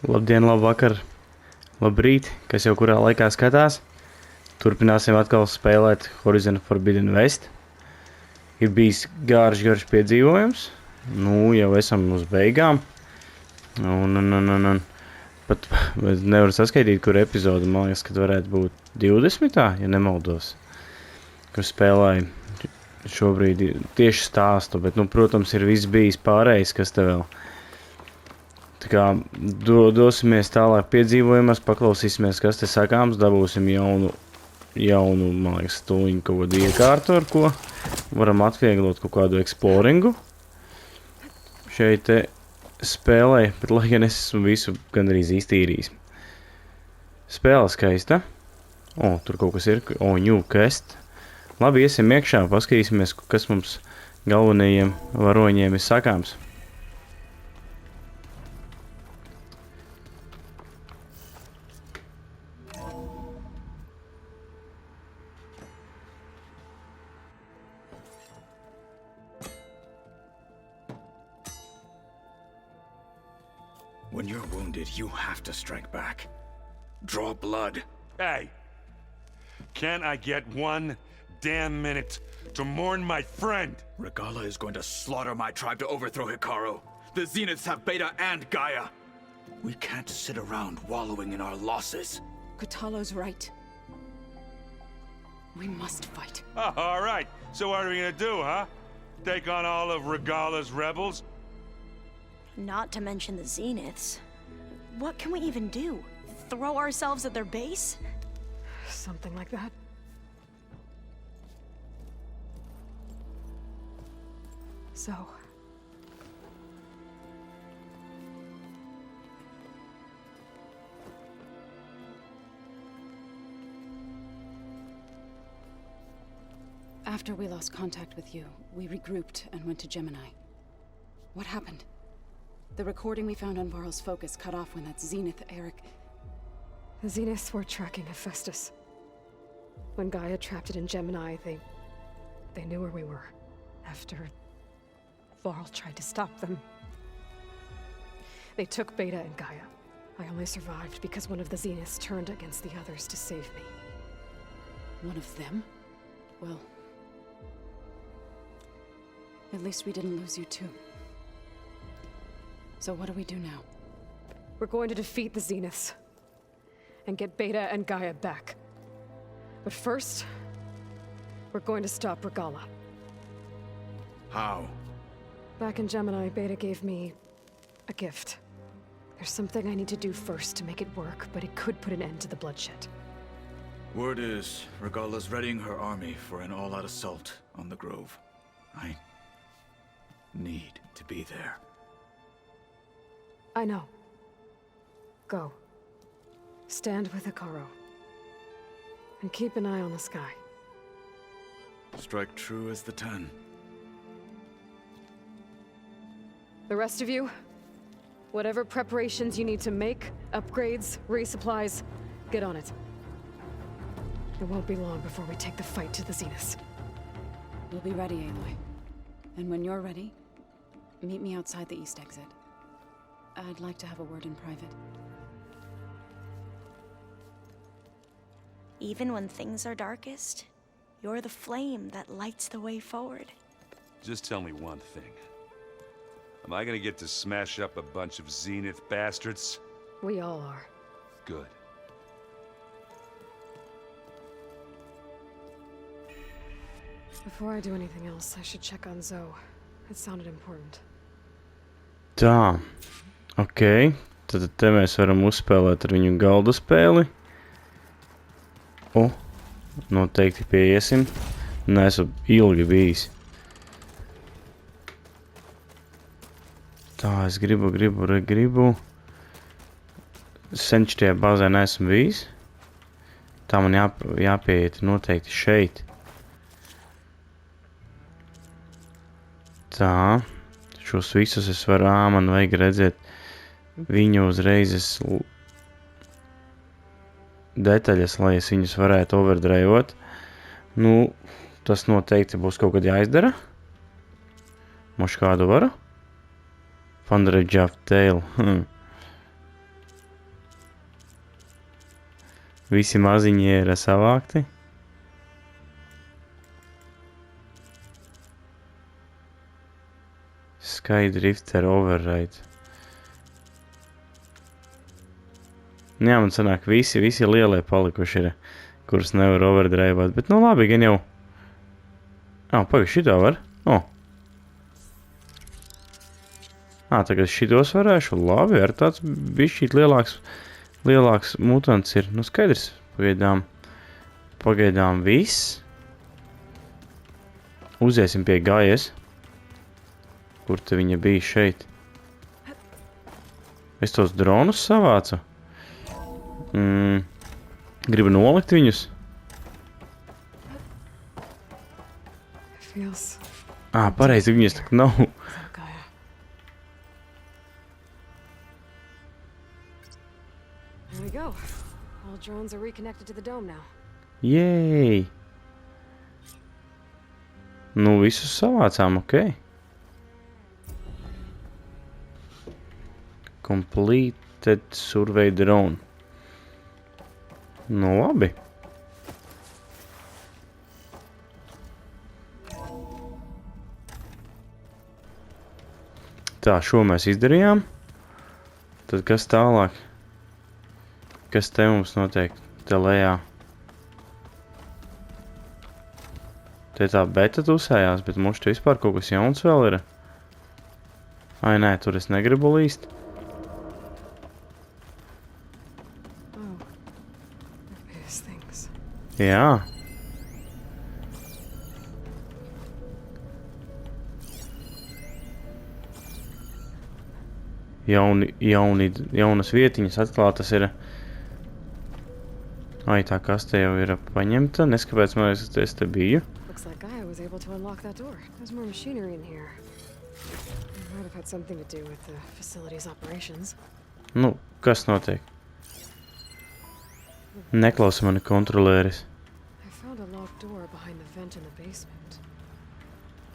Labdien, labvakar, labrīt, kas jau kurā laikā skatās. Turpināsim atkal spēlēt Horizon Forbidden West. Ir bijis garš piedzīvojums. Nu, jau esam uz beigām. Un pat nevaru saskaitīt, kur epizodu, man liekas, kad varētu būt 20. Ja nemaldos. Kur spēlēju šobrīd tieši stāstu, bet, nu, protams, ir viss bijis pārējais, kas te vēl. Tā kā dosimies tālāk piedzīvojumās, paklausīsimies, kas te sakāms, dabūsim jaunu, man liekas, stūliņu kaut kādu iekārtu, ar ko varam atvieglot kaut kādu eksploringu. Šeit te spēlē, bet lai gan es esmu visu gandrīz iztīrījis. Spēle skaista. Tur kaut kas ir. New quest. Labi, iesim iekšā, paskatīsimies, kas mums galvenajiem varoņiem ir sakāms. When you're wounded, you have to strike back. Draw blood. Hey! Can't I get one damn minute to mourn my friend? Regala is going to slaughter my tribe to overthrow Hikaru. The Zeniths have Beta and Gaia. We can't sit around wallowing in our losses. Kutalo's right. We must fight. Oh, all right. So what are we gonna do, huh? Take on all of Regala's rebels? Not to mention the Zeniths. What can we even do? Throw ourselves at their base? Something like that. So... After we lost contact with you, we regrouped and went to Gemini. What happened? The recording we found on Varl's focus cut off when that Zenith, Eric... The Zeniths were tracking Hephaestus. When Gaia trapped it in Gemini, they knew where we were. After Varl tried to stop them. They took Beta and Gaia. I only survived because one of the Zeniths turned against the others to save me. One of them? Well... At least we didn't lose you too. So what do we do now? We're going to defeat the Zeniths. And get Beta and Gaia back. But first, we're going to stop Regala. How? Back in Gemini, Beta gave me a gift. There's something I need to do first to make it work, but it could put an end to the bloodshed. Word is, Regala's readying her army for an all-out assault on the Grove. I need to be there. I know. Go. Stand with Hikaru. And keep an eye on the sky. Strike true as the 10. The rest of you, whatever preparations you need to make, upgrades, resupplies, get on it. It won't be long before we take the fight to the Zeniths. We'll be ready, Aloy. And when you're ready, meet me outside the east exit. I'd like to have a word in private. Even when things are darkest, you're the flame that lights the way forward. Just tell me one thing. Am I gonna get to smash up a bunch of Zenith bastards? We all are. Good. Before I do anything else, I should check on Zoe. It sounded important. Tā. Ok. Tad te mēs varam uzspēlēt ar viņu galda spēli. Noteikti pieiesim. Neesmu ilgi bijis. Tā, es gribu. Sen šitajā bāzē neesmu bijis. Tā man jāpieiet noteikti šeit. Tā. Šos visus es varu, man vajag redzēt viņu uzreiz detaļas, lai es viņus varētu overdrivot. Nu, tas noteikti būs kaut kad jāizdara. Moš kādu varu? Fundred Jaff Tail. Visi maziņi ir savākti. Skydrifter override. Jā, man sanāk, visi lielie palikuši ir, kurus nevar overdrive'ot, bet nu labi, gan jau. Pagaid, šitā var? Tagad šitos varēšu, labi, ar tāds bišķīt lielāks mutants ir, nu skaidrs, pagaidām viss. Uziesim pie Gajas. Kur te viņa bija šeit? Es tos dronus savācu. Gribu nolikt viņus. Pareizi, viņas tak nav. There we go. All drones are reconnected to the dome now. Yay! Nu, visus savācām, ok. Completed survey drone. Nu, labi. Tā, šo mēs izdarījām. Tad kas tālāk? Kas te mums notiek? Te lejā. Te tā beta tusējās, bet mums te vispār kaut kas jauns vēl ir. Nē, tur es negribu līst. Jā. Jaunas vietiņas atklātas ir. Tā kaste jau ir paņemta. Neskapēc man es te biju. Looks like Gaia was able to unlock that door. There's more machinery in here. It might have had something to do with the facility's operations. Nu, kas notiek? Neklausa mani kontrolēris. I found a locked door behind the vent in the basement.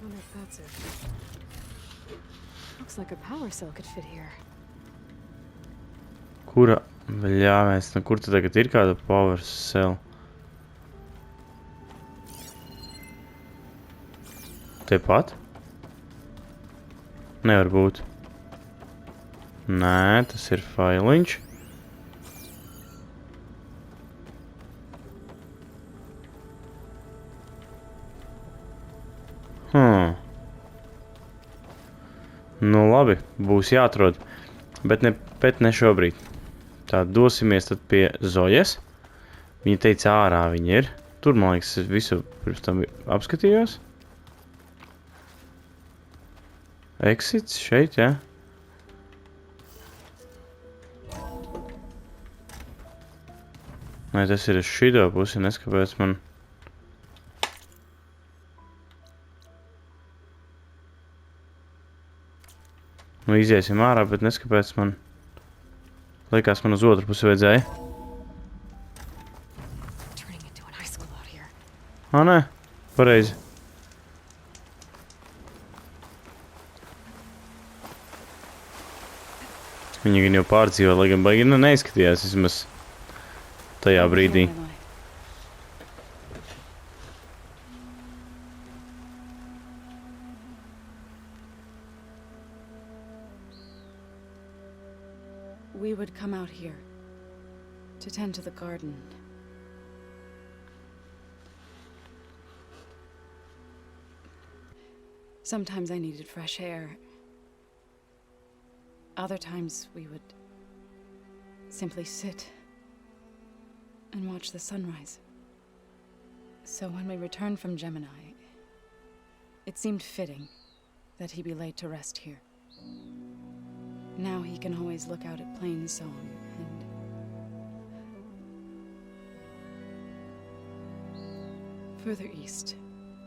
Wonder if that's it. Looks like a power cell could fit here. Kura? Ļāvēs, nu kur te tagad ir kāda power cell? Tepat? Nevar būt. Nē, tas ir failiņš. Nu labi, būs jāatrod, bet ne šobrīd. Tā, dosimies tad pie Zojas. Viņa teica, ārā viņa ir. Tur, man liekas, es visu pirms tam apskatījos. Exits šeit, jā. Nē, tas ir uz šito pusi, neskapēc man. Nu, iziesim ārā, bet neskapēc man. Likās, man uz otru pusi vajadzēja. Nē, pareizi. Viņa gan jau pārdzīvo, lai gan baigi neizskatījās vismaz tajā brīdī. We would come out here to tend to the garden. Sometimes I needed fresh air. Other times we would simply sit and watch the sunrise. So when we returned from Gemini, it seemed fitting that he be laid to rest here. Now he can always look out at Plainsong and further east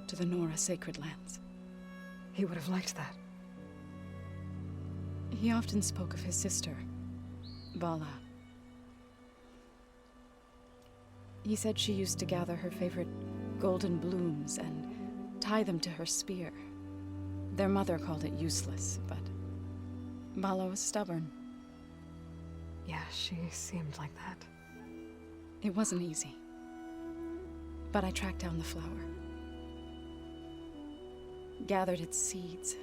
to the Nora sacred lands. He would have liked that. He often spoke of his sister, Bala. He said she used to gather her favorite golden blooms and tie them to her spear. Their mother called it useless, but Bala was stubborn. Yeah, she seemed like that. It wasn't easy. But I tracked down the flower. Gathered its seeds.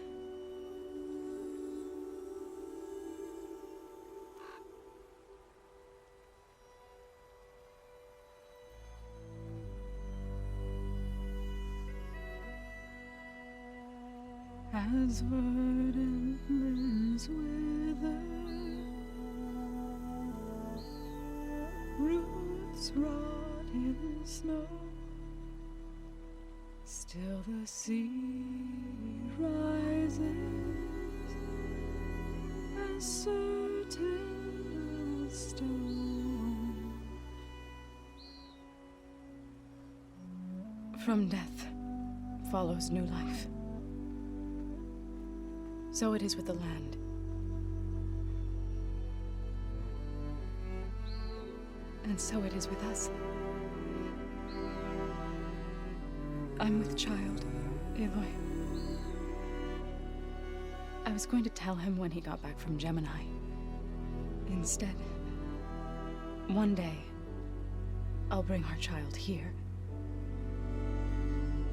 As verdant limbs wither, roots rot in snow, still the seed rises, as certain as stone. From death follows new life. So it is with the land. And so it is with us. I'm with child, Aloy. I was going to tell him when he got back from Gemini. Instead, one day, I'll bring our child here.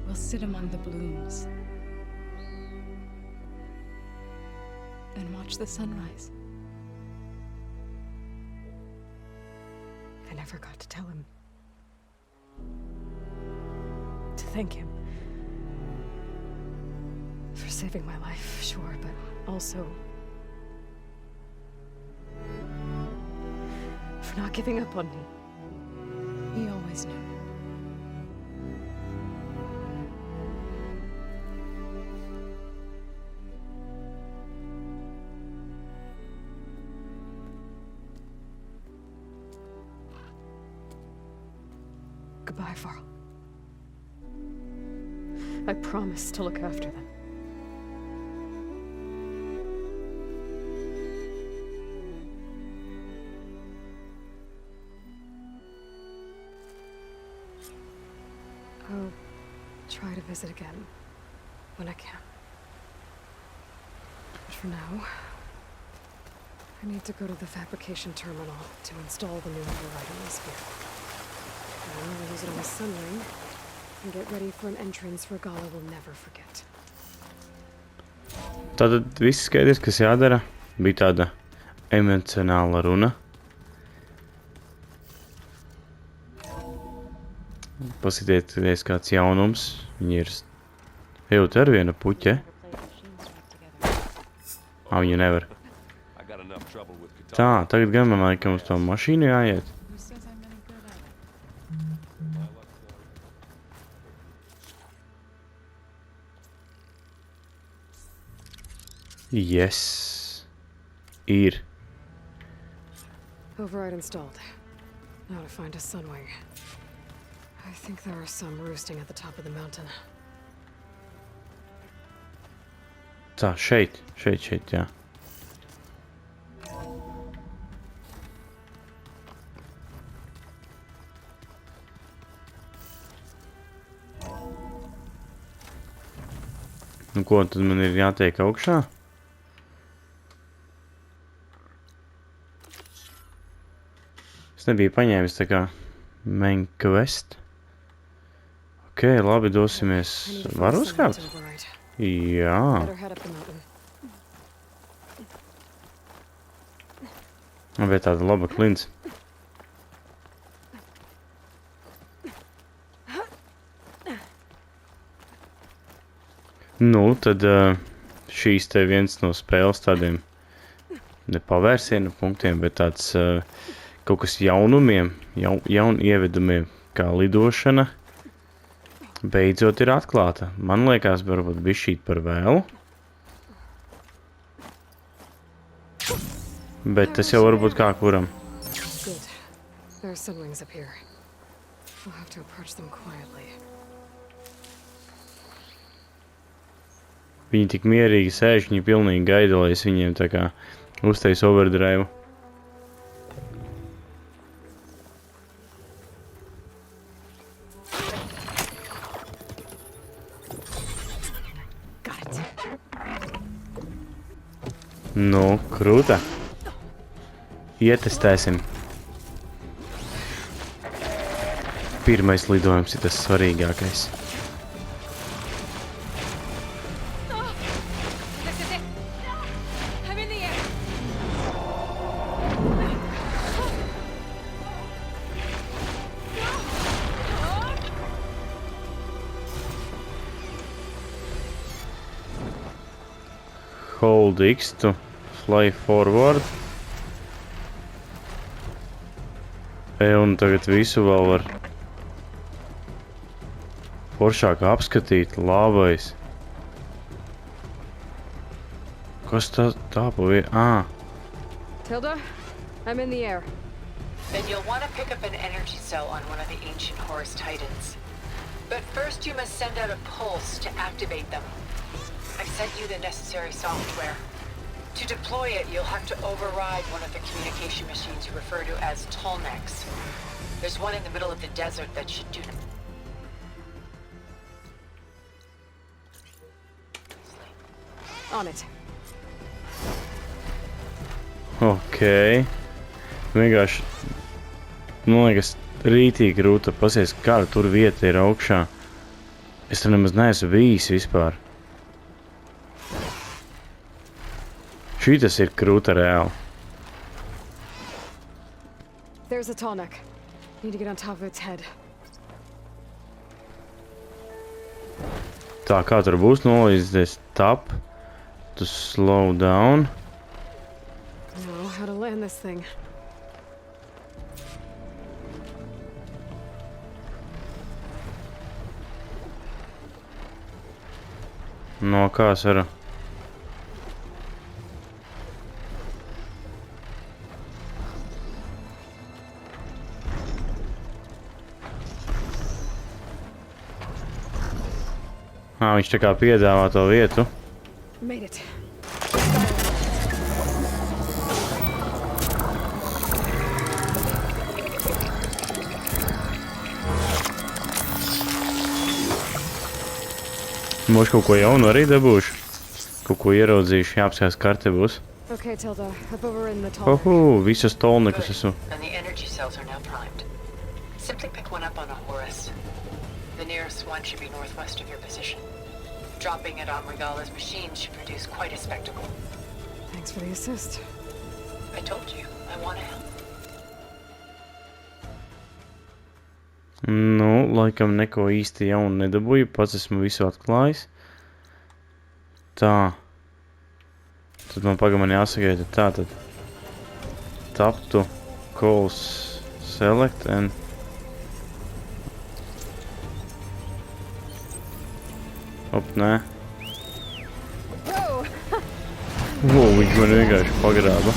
We'll sit among the blooms and watch the sunrise. I never got to tell him. To thank him. For saving my life, sure, but also for not giving up on me. He always knew. Goodbye, Varl. I promise to look after them. I'll try to visit again when I can. But for now, I need to go to the fabrication terminal to install the new override on this sphere. I'll use it on the sun ring and get ready for an entrance Regala will never forget. Tātad viss skaidrs, kas jādara, bija tāda emocionāla runa. Paskatieties kāds jaunums. Viņi ir ejot ar viena puķe. Viņu nevar. Tā, tagad gan man laikam uz to mašīnu jāiet. Yes. Ir. Override installed. Now to find a sunwing. I think there are some roosting at the top of the mountain. Tā, šeit, jā. Nu ko, tad man ir jātiek augšā? Es nebiju paņēmis tā kā main quest. Ok, labi, dosimies. Var uzkāpt? Jā. Vai tāda laba klints? Nu, tad šīs te viens no spēles tādiem ne pavērsienu punktiem, bet tāds kaut kas jaunumiem, jaun ievedumiem, kā lidošana, beidzot ir atklāta. Man liekas, varbūt bišķīt par vēlu. Bet tas jau varbūt kā kuram. Good. There are sunwings up here. We'll have to approach them quietly. Viņi tik mierīgi sēž, viņi pilnīgi gaida, lai es viņiem tā kā uztais overdrive. Nu, krūta. Ietestēsim. Pirmais lidojums ir tas svarīgākais. This is it. I'm in the air. Hold X to fly forward. Un tagad visu vēl var foršāk apskatīt, labais. Kas tā pa vien? Tilda, I'm in the air. Then you'll want to pick up an energy cell on one of the ancient Horus Titans. But first you must send out a pulse to activate them. I've sent you the necessary software. To deploy it, you'll have to override one of the communication machines you refer to as Tolnecs. There's one in the middle of the desert that should do... On it. Ok. Vienkārši, man liekas, rītīgi grūti pasies, kāda tur vieta ir augšā. Es tur nemaz neesmu bijis vispār. Šitas ir krūta reāli. There's a Tolnec. Need to get on top of its head. Tā kā tur būs nolīdzies tap, to slow down. Know how to land this thing. No kā es varu? Viņš tā kā piedāvā to vietu. Made it. Mums kaut ko jaunu arī dabūšu. Kaut ko ieraudzīšu, jāapskās karte būs. Okay, Tilda, I've overridden the Tolnec. Visas tolnekus esmu. And the energy cells are now primed. Simply pick one up on a Horus. The nearest one should be northwest of your position. Dropping it on Regala's machine should produce quite a spectacle. Thanks for the assist. I told you, I want to help. Nu, laikam neko īsti jaunu nedabūju, pats esmu visu atklājis. Tā. Tad man pagamani jāsagaida tā, tad tap to calls select and op, nē. Viņš man vienkārši pagrāba.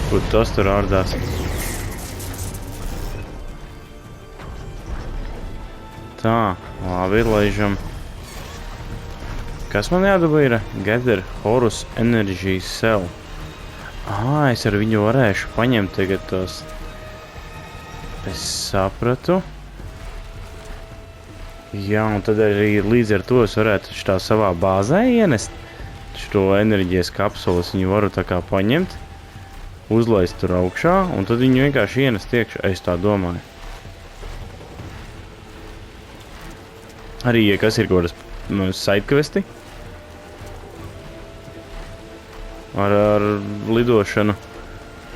Kur tas tur ārdās? Tā, labi, laižam. Kas man jādabā ir? Gather Horus Energy Cell. Es ar viņu varēšu paņemt tagad tos. Es sapratu. Jā, un tad arī līdz ar to es varētu šitā savā bāzē ienest šo enerģijas kapsulas. Viņu varu tā kā paņemt, uzlaist tur augšā, un tad viņu vienkārši ienest iekšā. Es tā domāju. Arī, ja kas ir kaut kādas sidekvesti ar lidošanu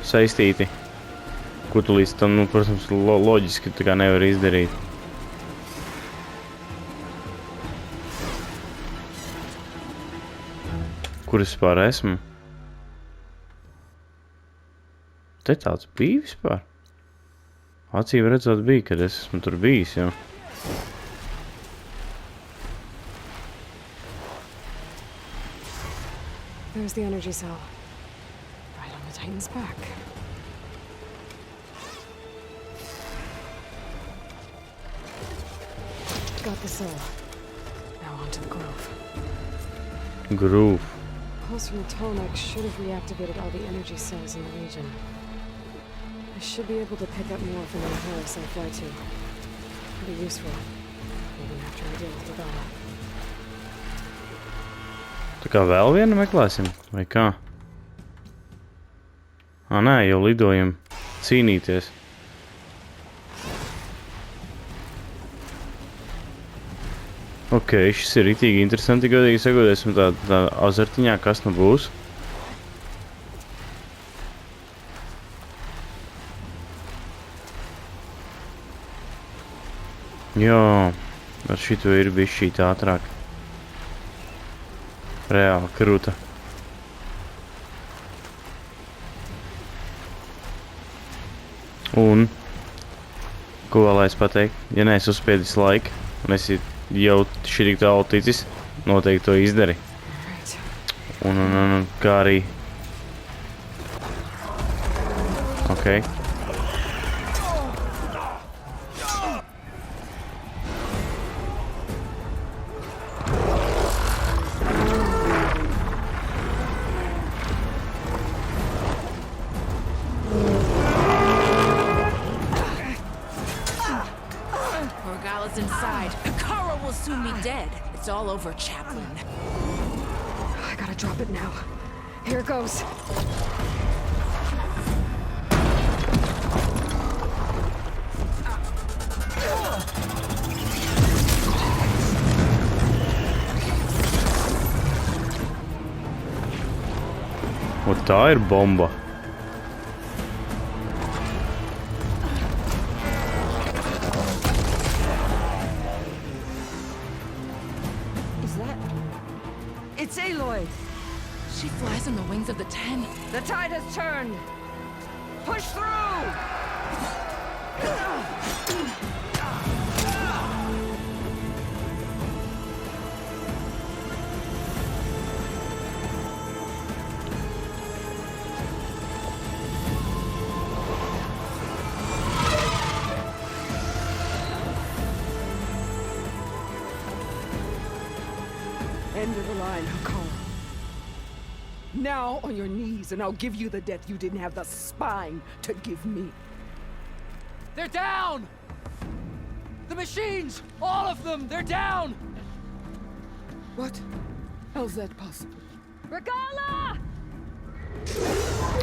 saistīti, ko tu līdz tam, protams, loģiski tā kā nevar izdarīt. Kur es vispār esmu? Te tāds bija vispār? Acīm redzot bija, kad es esmu tur bijis jau. There's the energy cell. Right on the Titan's back. Got the cell. Now on to the grove. Groove. Pulse from the Tolnec should have reactivated all the energy cells in the region. I should be able to pick up more from the Horus I fly to. It'll be useful, even after I deal with Regala. Tā kā vēl vienu meklēsim, vai kā? Nē, jau lidojam cīnīties. Ok, šis ir ritīgi interesanti, godīgi sakot, esmu tā azartiņā, kas nu būs. Jā, ar šito ir bišķīt ātrāk. Reāli kruta. Un, ko vēl es pateikt, ja neesi uzspiedis laiku, un esi jau šī tik tālu ticis, noteikti to izdari. Un kā arī... Ok. Regala's inside. Kara will soon be dead. It's all over, Chaplain. I gotta drop it now. Here it goes. Un tā ir bomba. Is that... It's Aloy! She flies on the wings of the Ten. The tide has turned! Push through! End of the line, Hakon. Now on your knees, and I'll give you the death you didn't have the spine to give me. They're down! The machines! All of them! They're down! What? How's that possible? Regala!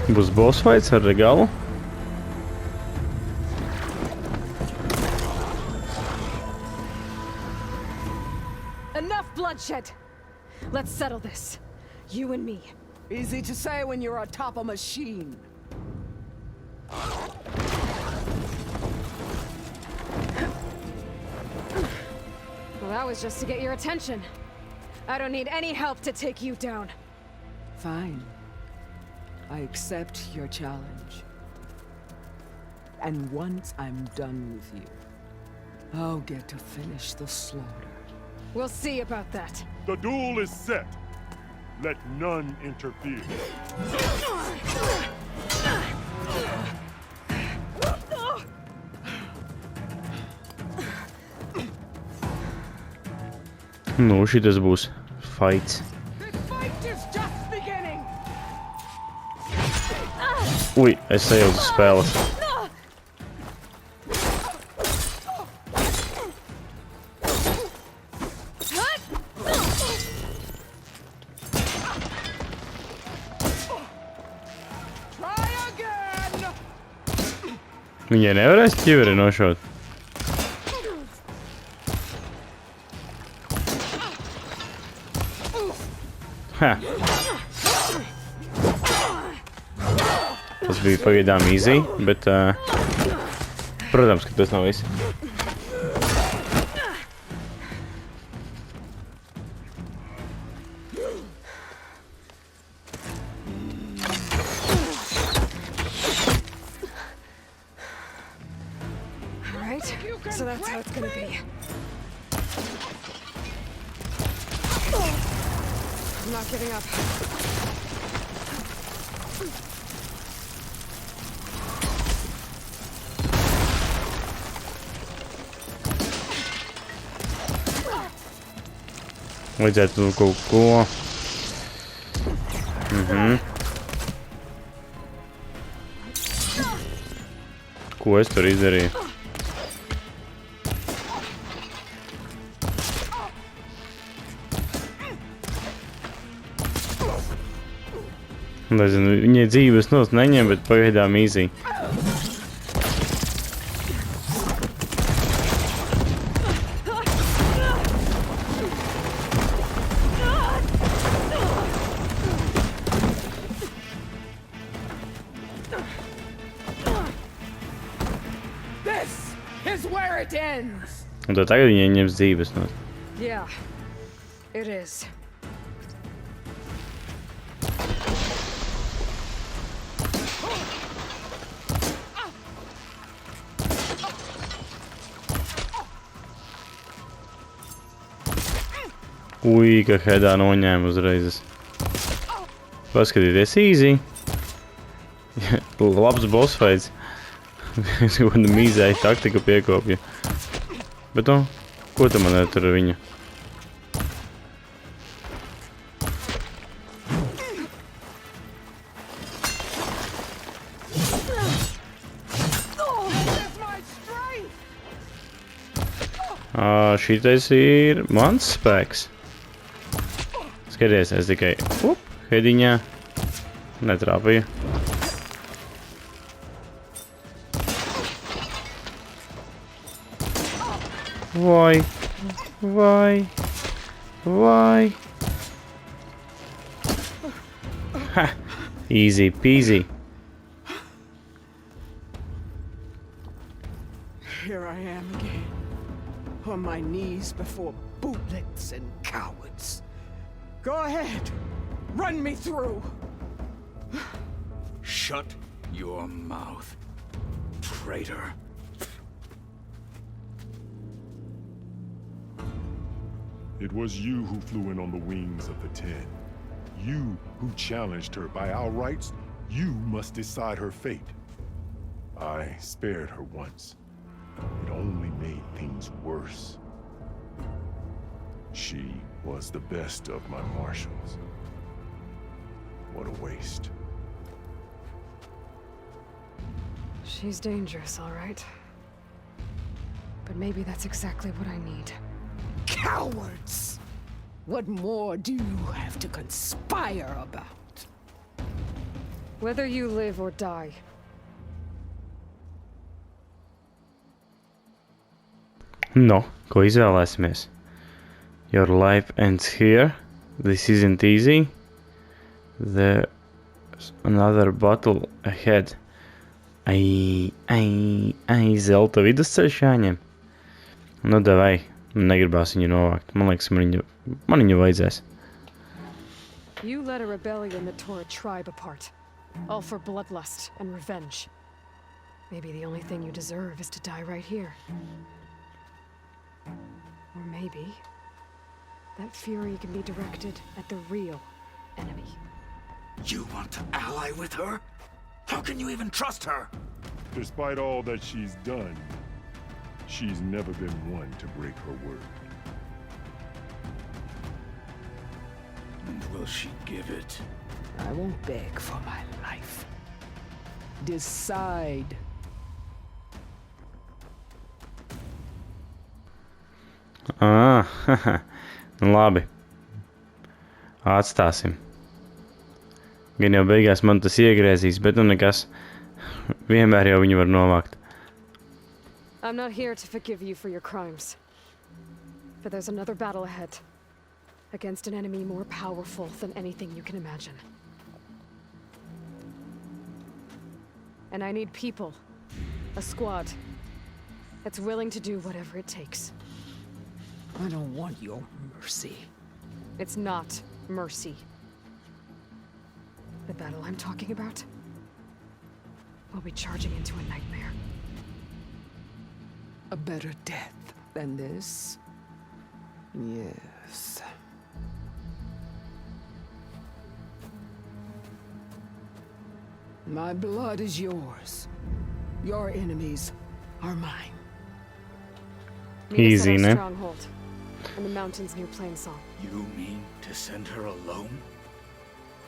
Būs boss fights ar Regalu. Enough bloodshed! Let's settle this. You and me. Easy to say when you're atop a machine. Well, that was just to get your attention. I don't need any help to take you down. Fine. I accept your challenge. And once I'm done with you, I'll get to finish the slaughter. We'll see about that. The duel is set. Let none interfere. Nu, šitas būs fights. This fight is just beginning. Ui, es sajaucu spēles. Try again. Viņai nevarēs ķiveri nošaut. Ha. Tas bija pagaidām easy, bet, protams, ka tas nav viss. Alright, so that's how it's gonna be. I'm not giving up. Vajadzētu kaut ko. Ko es tur izdarīju? Nezinu, viņai dzīves nost neņem, bet pagaidām easy. This is where it ends. Un tad tagad viņai ņems dzīves no. Yeah, it is. Ui, ka headā noņēma uzreiz. Paskatieties, easy. Labs boss fights. Goda mīzēja taktika piekopja. Bet no, ko tu man tur ar viņu? Šitais ir mans spēks. Skaties, es tikai hediņā netrāpīju. Vai. Ha, easy peasy. Here I am again, on my knees before bootlets and cowards. Go ahead, run me through. Shut your mouth, traitor. It was you who flew in on the wings of the 10. You who challenged her by our rights. You must decide her fate. I spared her once. It only made things worse. She was the best of my marshals. What a waste. She's dangerous, all right. But maybe that's exactly what I need. Cowards! What more do you have to conspire about? Whether you live or die. No, ko izvēlēsimies? Your life ends here. This isn't easy. There's another battle ahead. Ai, zelta vidusceļš jāņem. Nu, davai. Negribās viņu novākt. Man liekas, man viņu vajadzēs. You led a rebellion that tore a tribe apart. All for bloodlust and revenge. Maybe the only thing you deserve is to die right here. Or maybe that fury can be directed at the real enemy. You want to ally with her? How can you even trust her? Despite all that she's done, she's never been one to break her word. And will she give it? I won't beg for my life. Decide. Labi. Atstāsim. Gan jau beigās man tas iegriezīs, bet nu nekas. Vienmēr jau viņu var novākt. I'm not here to forgive you for your crimes. But there's another battle ahead. Against an enemy more powerful than anything you can imagine. And I need people. A squad. That's willing to do whatever it takes. I don't want your mercy. It's not mercy. The battle I'm talking about will be charging into a nightmare. A better death than this? Yes. My blood is yours. Your enemies are mine. Easy, Meet us at our ne? stronghold in the mountains near Plainsong. You mean to send her alone?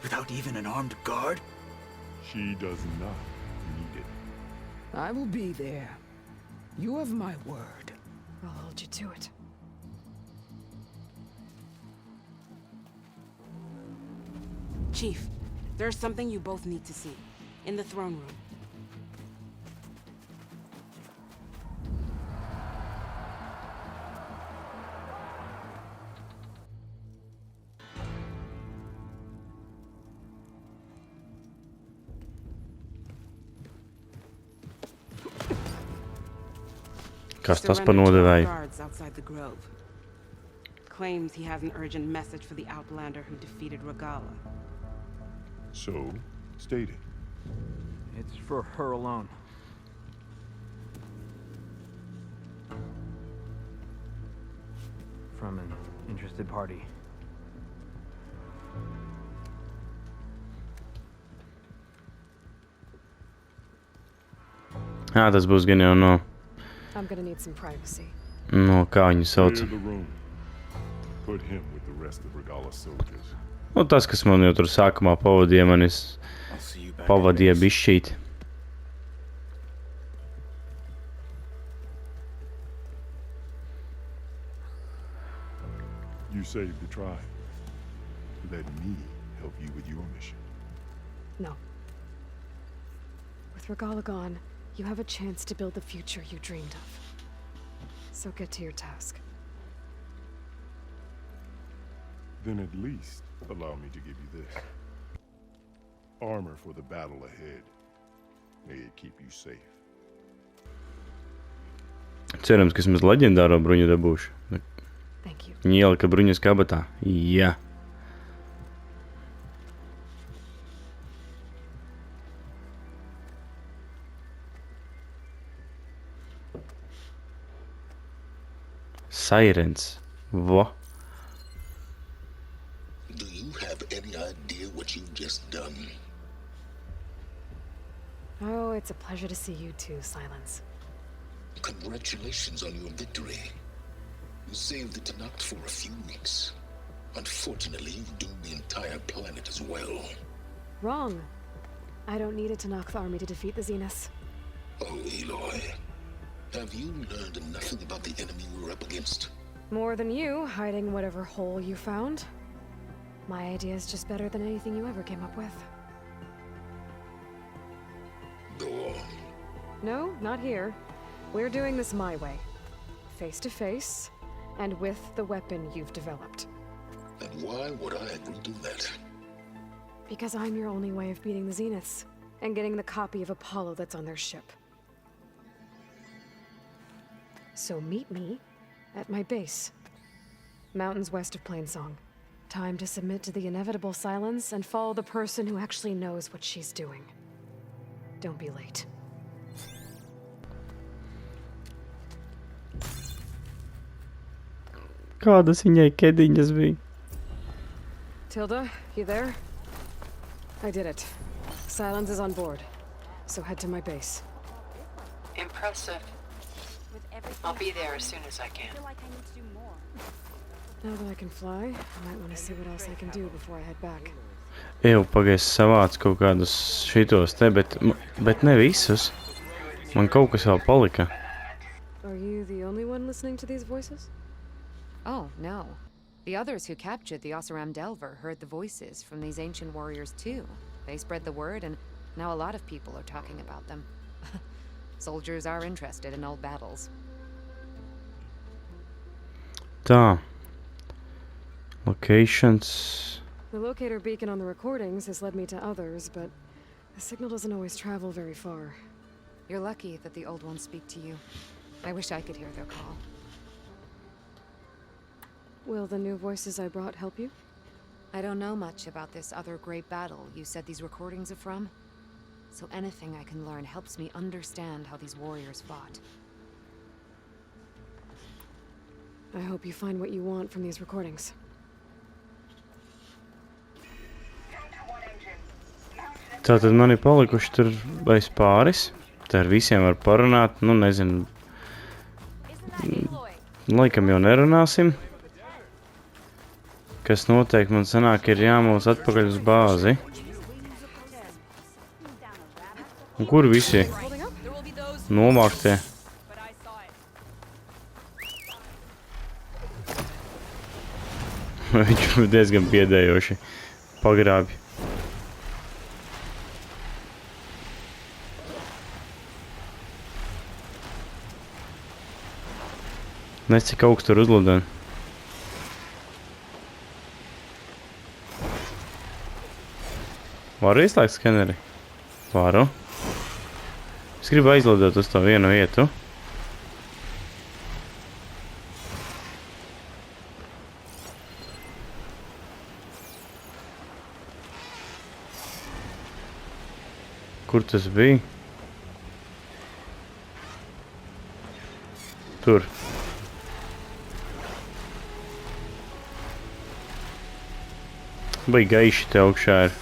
Without even an armed guard? She does not need it. I will be there. You have my word. I'll hold you to it. Chief, there's something you both need to see. In the throne room. Kas tas par nodevēju? Claims he has an urgent message for the outlander who defeated Regala. So, state it. It's for her alone. From an interested party. Tas būs gan jau no... I'm gonna need some privacy. No, kā viņu sauc? Clear the room. Put him with the rest of Regala's soldiers. Nu, tas, kas man jau tur sākumā pavadīja, manis pavadīja bišķīt. You saved the tribe. Let me help you with your mission. No. With Regala gone, you have a chance to build the future you dreamed of. So get to your task. Then at least allow me to give you this. Armor for the battle ahead. May it keep you safe. Cerams, ka vismaz leģendāro bruņu dabūšu. Thank you. Viņa ielika bruņas kabatā. Jā. Sirens. Vo. Do you have any idea what you've just done? Oh, it's a pleasure to see you too, Silence. Congratulations on your victory. You saved the Tanakh for a few weeks. Unfortunately, you doomed the entire planet as well. Wrong. I don't need a Tanakh army to defeat the Zeniths. Oh, Eloy. Have you learned nothing about the enemy we're up against? More than you, hiding whatever hole you found. My idea is just better than anything you ever came up with. Go on. No, not here. We're doing this my way. Face to face, and with the weapon you've developed. And why would I agree to that? Because I'm your only way of beating the Zeniths, and getting the copy of Apollo that's on their ship. So meet me at my base. Mountains west of Plainsong. Time to submit to the inevitable silence and follow the person who actually knows what she's doing. Don't be late. Kādas viņai kediņas bija? Tilda, you there? I did it. Silence is on board. So head to my base. Impressive. I'll be there as soon as I can. Now that I can fly, I might want to see what else I can do before I head back. Pagaies savāc kaut kādus šitos te, bet ne visus. Man kaut kas vēl palika. Are you the only one listening to these voices? Oh, no. The others who captured the Oseram Delver heard the voices from these ancient warriors too. They spread the word, and now a lot of people are talking about them. Soldiers are interested in old battles. Tā. Locations. The locator beacon on the recordings has led me to others, but the signal doesn't always travel very far. You're lucky that the old ones speak to you. I wish I could hear their call. Will the new voices I brought help you? I don't know much about this other great battle you said these recordings are from. So anything I can learn helps me understand how these warriors fought. I hope you find what you want from these recordings. Tātad man ir palikuši tur aiz pāris. Tā ar visiem var parunāt. Nu, nezinu. Laikam jau nerunāsim. Kas noteikti man sanāk ir jāmūs atpakaļ uz bāzi. Un kur visi? Novāktie. Viņš diezgan biedējoši pagrābj. Nes cik augstu tur uzlidina. Varu izslēgt skeneri? Varu. Es gribu aizlidot uz to vienu vietu. Kur tas bija? Tur. Vai gaiši te augšā ir.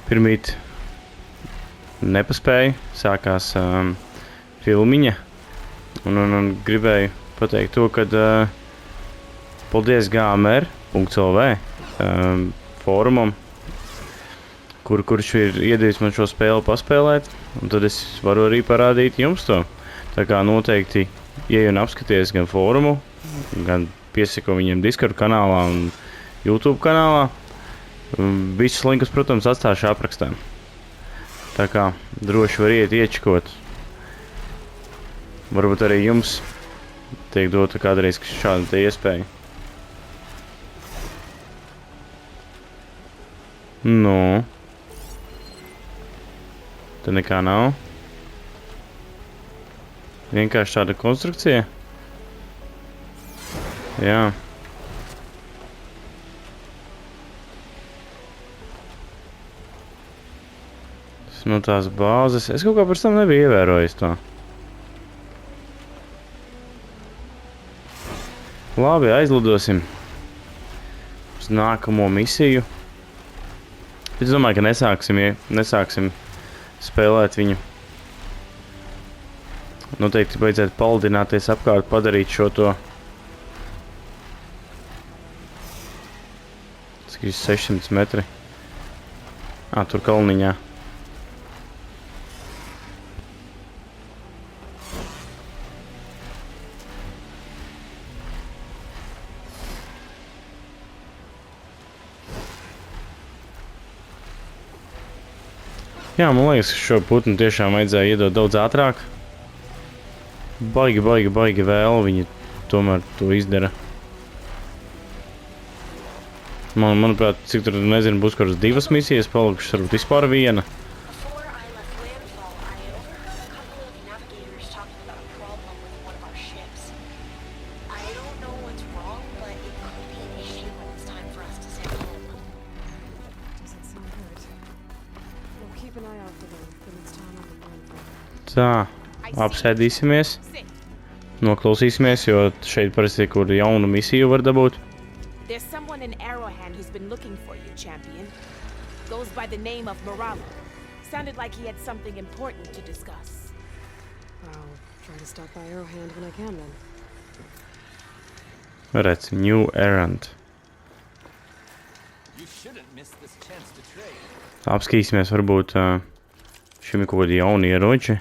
Pirmīt nepaspēju, sākās filmiņa, un gribēju pateikt to, kad paldies gmr.lv fórumam, kurš ir iedevis man šo spēli paspēlēt, un tad es varu arī parādīt jums to. Tā kā noteikti ieej un apskaties gan fórumu, gan piesako viņiem Discord kanālā un YouTube kanālā. Visus linkus, protams, atstāšu aprakstā. Tā kā droši var iet iečikot. Varbūt arī jums tiek dota kādreiz šāda te iespēja. Nu. Te nekā nav. Vienkārši tāda konstrukcija. Jā. No tās bāzes. Es kaut kā par tam nebiju ievērojis to. Labi, aizlidosim uz nākamo misiju. Es domāju, ka nesāksim spēlēt viņu. Noteikti beidzētu paldināties apkārt, padarīt šo to. Cik ir 600 metri. Tur kalniņā. Jā, man liekas, ka šo putnu tiešām vajadzēja iedot daudz ātrāk. Baigi vēl viņi tomēr to izdara. Manuprāt, cik tur, nezinu, būs kādas 2 misijas palikušas, varbūt vispār viena. Tā, apsēdīsimies, noklausīsimies, jo šeit parasti kur jaunu misiju var dabūt. There's someone in Arrowhand who's been looking for you, champion. Goes by the name of Regala. Sounded like he had something important to discuss. I'll try to stop by Arrowhand when I can then. Redz, new errand. You shouldn't miss this chance to trade. Apskīsimies, varbūt šim ir kaut kādi jauni ieroči.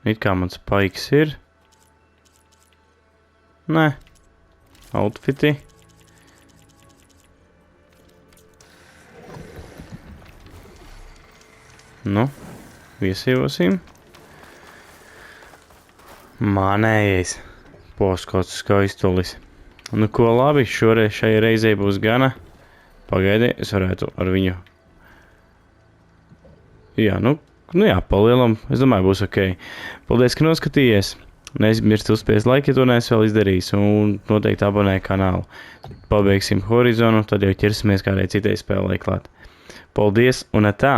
It kā mans paiks ir. Nē. Outfiti. Nu, viesīvosim. Manējais. Poskots skaistulis. Nu, ko labi, šai reizei būs gana. Pagaidi, es varētu ar viņu. Jā, jā, palielam. Es domāju, būs ok. Paldies, ka noskatījies. Neaizmirst uzspiest laiku, ja to neesi vēl izdarījis. Un noteikti abonē kanālu. Pabeigsim horizonu, tad jau ķersimies kādai citai spēlei klāt. Paldies un tā!